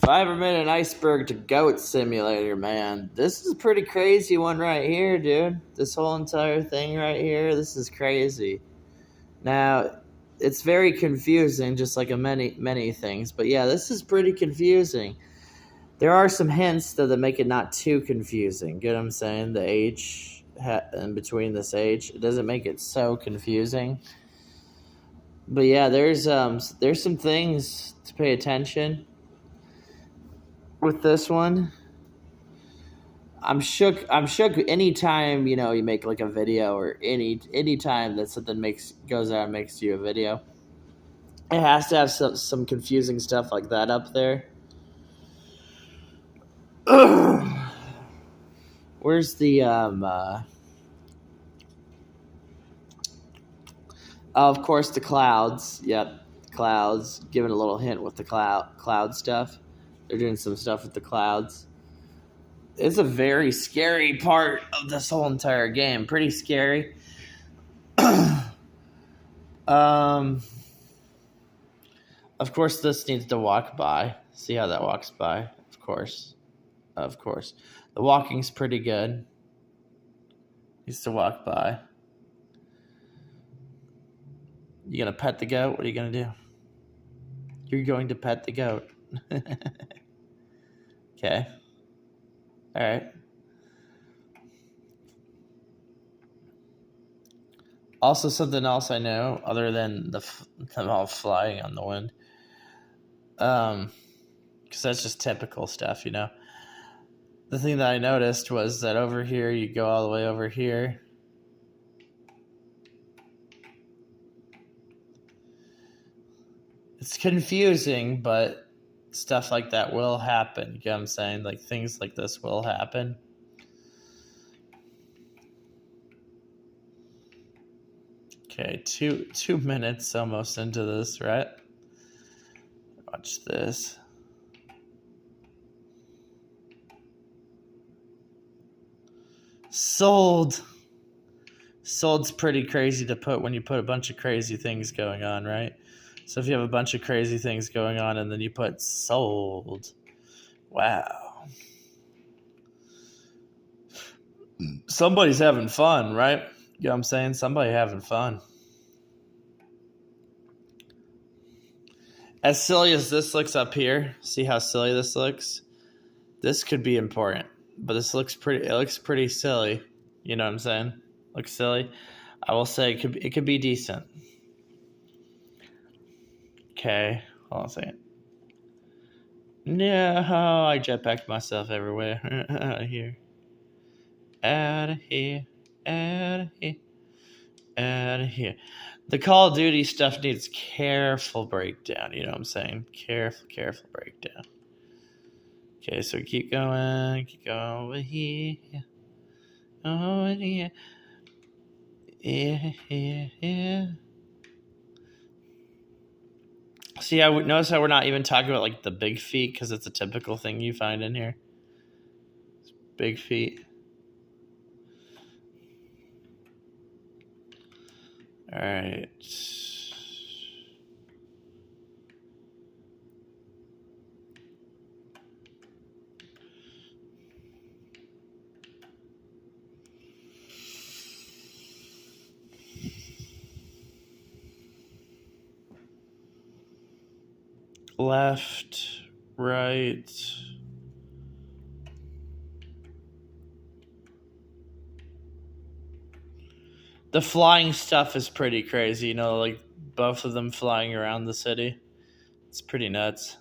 If I ever made an iceberg to GoAt simulator, man, this is a pretty crazy one right here, dude. This whole entire thing right here, this is crazy. Now, it's very confusing, just like many things. But yeah, this is pretty confusing. There are some hints though that make it not too confusing. Get what I'm saying? The age in between this age, it doesn't make it so confusing. But yeah, there's some things to pay attention with this one. I'm shook anytime, you make like a video or any time that something goes out and makes you a video. It has to have some confusing stuff like that up there. Where's the of course the clouds. Yep, clouds. Giving a little hint with the cloud stuff. They're doing some stuff with the clouds. It's a very scary part of this whole entire game. Pretty scary. Of course, this needs to walk by. See how that walks by? Of course. The walking's pretty good. Needs to walk by. You gonna pet the goat? What are you gonna do? You're going to pet the goat. Okay. All right. Also, something else I know, other than them all flying on the wind, because that's just typical stuff, The thing that I noticed was that over here, you go all the way over here. It's confusing, but stuff like that will happen. You get what I'm saying? Like, things like this will happen. Okay, 2 minutes almost into this, right? Watch this. Sold. Sold's pretty crazy to put when you put a bunch of crazy things going on, right? So if you have a bunch of crazy things going on and then you put sold, wow. Somebody's having fun, right? You know what I'm saying? Somebody having fun. As silly as this looks up here, see how silly this looks? This could be important, but it looks pretty silly. You know what I'm saying? Looks silly. I will say it could be decent. Okay, hold on a second. No, I jetpacked myself everywhere. Out of here. Out of here. Out of here. Out of here. The Call of Duty stuff needs careful breakdown. You know what I'm saying? Careful breakdown. Okay, so keep going over here. Over here. Yeah. See, I would notice how we're not even talking about like the big feet because it's a typical thing you find in here. Big feet. All right. Left, right. The flying stuff is pretty crazy, like both of them flying around the city. It's pretty nuts.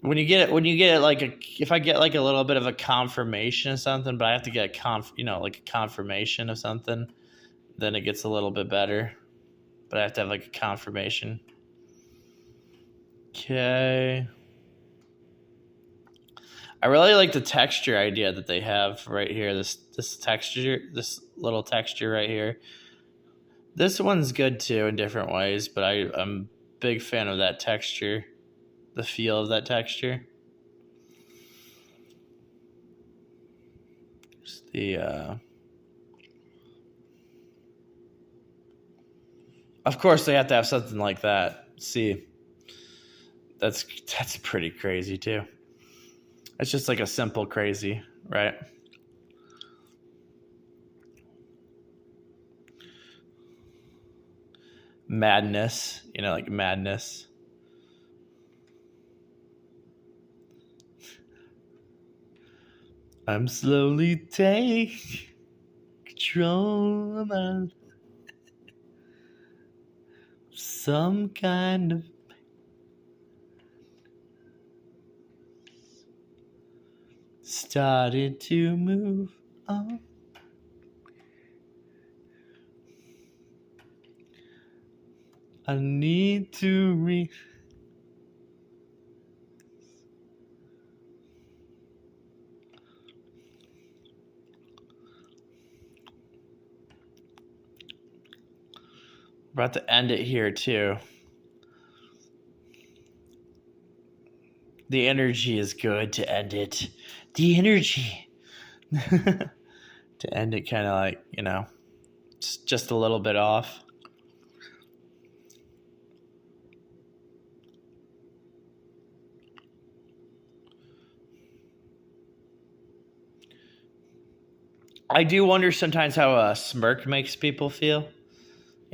When you get it, if I get like a little bit of a confirmation of something, but I have to get like a confirmation of something, then it gets a little bit better. But I have to have like a confirmation. Okay. I really like the texture idea that they have right here. This little texture right here. This one's good too in different ways, but I'm a big fan of that texture, the feel of that texture. Just of course they have to have something like that. See, That's pretty crazy too. It's just like a simple crazy, right? Madness, like madness. I'm slowly taking control of my some kind of started to move on. I need to about to end it here too. The energy is good to end it. The energy. To end it kind of like, just a little bit off. I do wonder sometimes how a smirk makes people feel.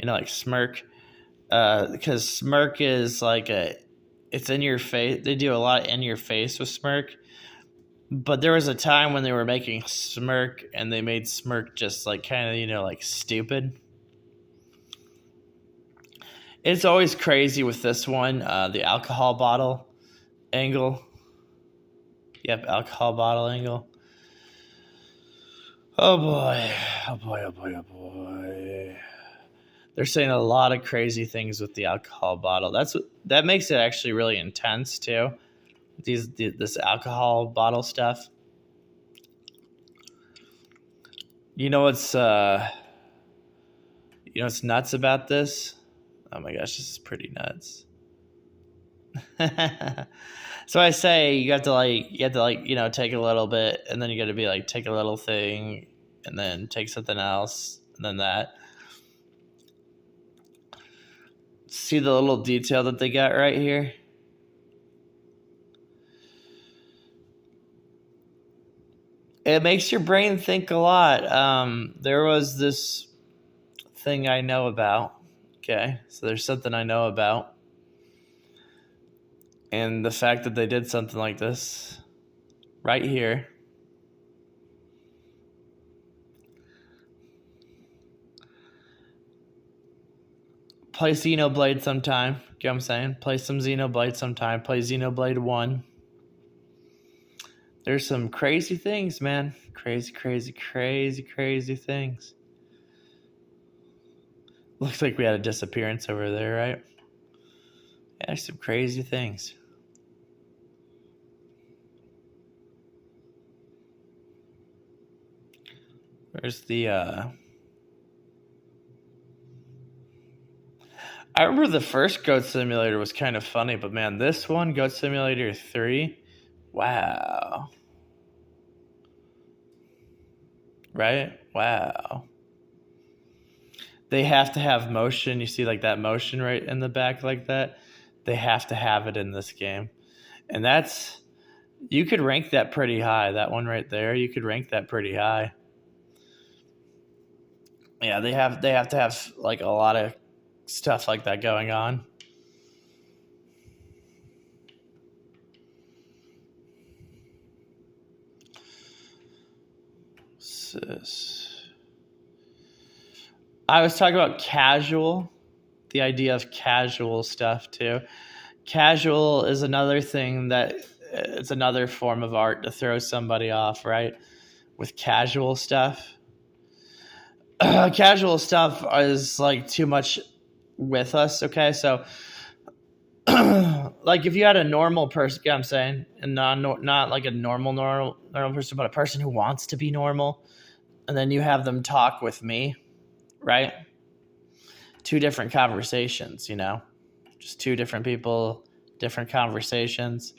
Like smirk. Because smirk is like it's in your face. They do a lot in your face with smirk. But there was a time when they were making smirk and they made smirk just like kind of, like stupid. It's always crazy with this one, the alcohol bottle angle. Yep, alcohol bottle angle. Oh boy. Oh boy, oh boy, oh boy. They're saying a lot of crazy things with the alcohol bottle. That makes it actually really intense too. This alcohol bottle stuff. What's what's nuts about this? Oh my gosh, this is pretty nuts. So I say you have to take a little bit, and then you got to be like take a little thing, and then take something else, and then that. See the little detail that they got right here? It makes your brain think a lot. There was this thing I know about. Okay, so there's something I know about. And the fact that they did something like this right here. Play Xenoblade sometime. You know what I'm saying? Play some Xenoblade sometime. Play Xenoblade 1. There's some crazy things, man. Crazy, crazy, crazy, crazy things. Looks like we had a disappearance over there, right? Yeah, some crazy things. Where's the I remember the first Goat Simulator was kind of funny, but man, this one, Goat Simulator 3, wow. Right? Wow. They have to have motion. You see like that motion right in the back like that? They have to have it in this game. And you could rank that pretty high. That one right there, you could rank that pretty high. Yeah, they have to have like a lot of stuff like that going on. I was talking about casual, the idea of casual stuff too. Casual is another thing that it's another form of art to throw somebody off, right? With casual stuff. Casual stuff is like too much with us, okay? So like if you had a normal person, you know what I'm saying, and not like a normal person, but a person who wants to be normal, and then you have them talk with me, right? Two different conversations, just two different people, different conversations.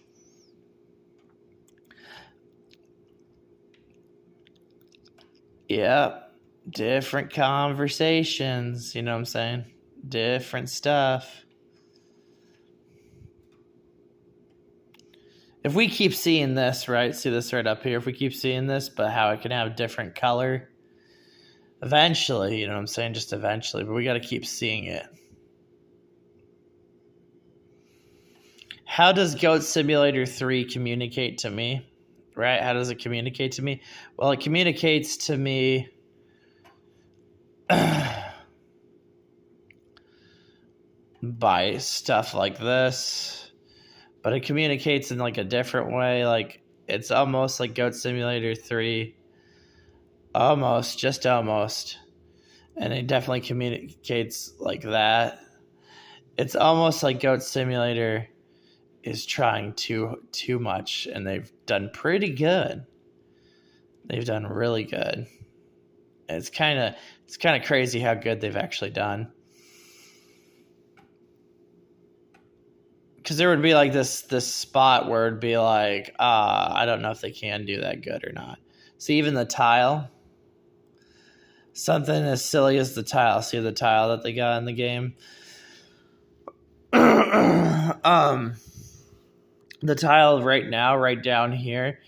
Yeah, different conversations, you know what I'm saying? Different stuff. if we keep seeing this, right? See this right up here. If we keep seeing this, but how it can have different color, eventually, you know what I'm saying? Just eventually, but we got to keep seeing it. How does Goat Simulator 3 communicate to me? Right? How does it communicate to me? Well, it communicates to me by stuff like this, but it communicates in like a different way. Like it's almost like Goat Simulator 3, just almost, and it definitely communicates like that. It's almost like Goat Simulator is trying too much, and they've done pretty good. They've done really good. It's kind of crazy how good they've actually done. Because there would be like this spot where it'd be like, I don't know if they can do that good or not. See, even the tile, something as silly as the tile. See the tile that they got in the game. The tile right now, right down here,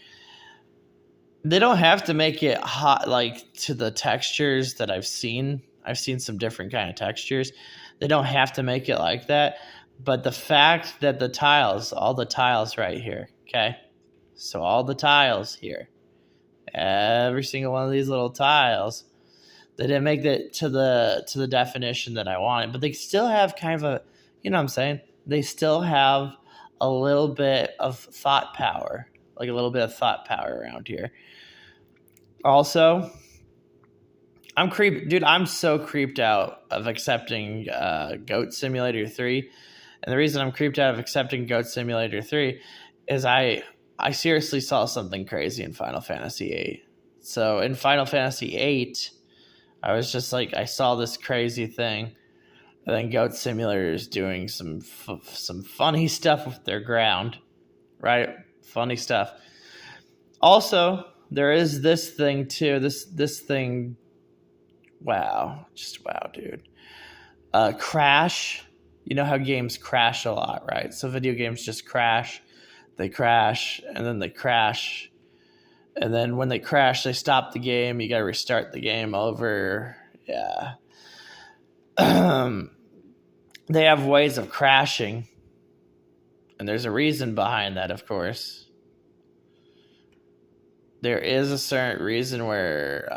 they don't have to make it hot like to the textures that I've seen. I've seen some different kind of textures. They don't have to make it like that. But the fact that the tiles, all the tiles right here, okay? So all the tiles here, every single one of these little tiles, they didn't make it to the definition that I wanted. But they still have kind of a, you know what I'm saying? They still have a little bit of thought power, like a little bit of thought power around here. Also, I'm so creeped out of accepting Goat Simulator 3. And the reason I'm creeped out of accepting Goat Simulator 3 is I seriously saw something crazy in Final Fantasy VIII. So in Final Fantasy VIII, I was just like, I saw this crazy thing. And then Goat Simulator is doing some funny stuff with their ground, right? Funny stuff. Also, there is this thing too. This thing, wow, just wow, dude. Crash. You know how games crash a lot, right? So video games just crash. They crash, and then they crash. And then when they crash, they stop the game. You got to restart the game over. Yeah. They have ways of crashing. And there's a reason behind that, of course. There is a certain reason where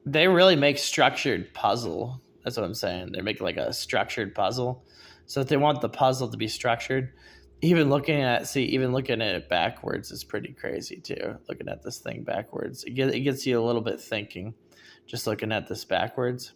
they really make structured puzzle. That's what I'm saying. They make like a structured puzzle. So if they want the puzzle to be structured, even looking at it backwards is pretty crazy too. Looking at this thing backwards, it gets you a little bit thinking, just looking at this backwards.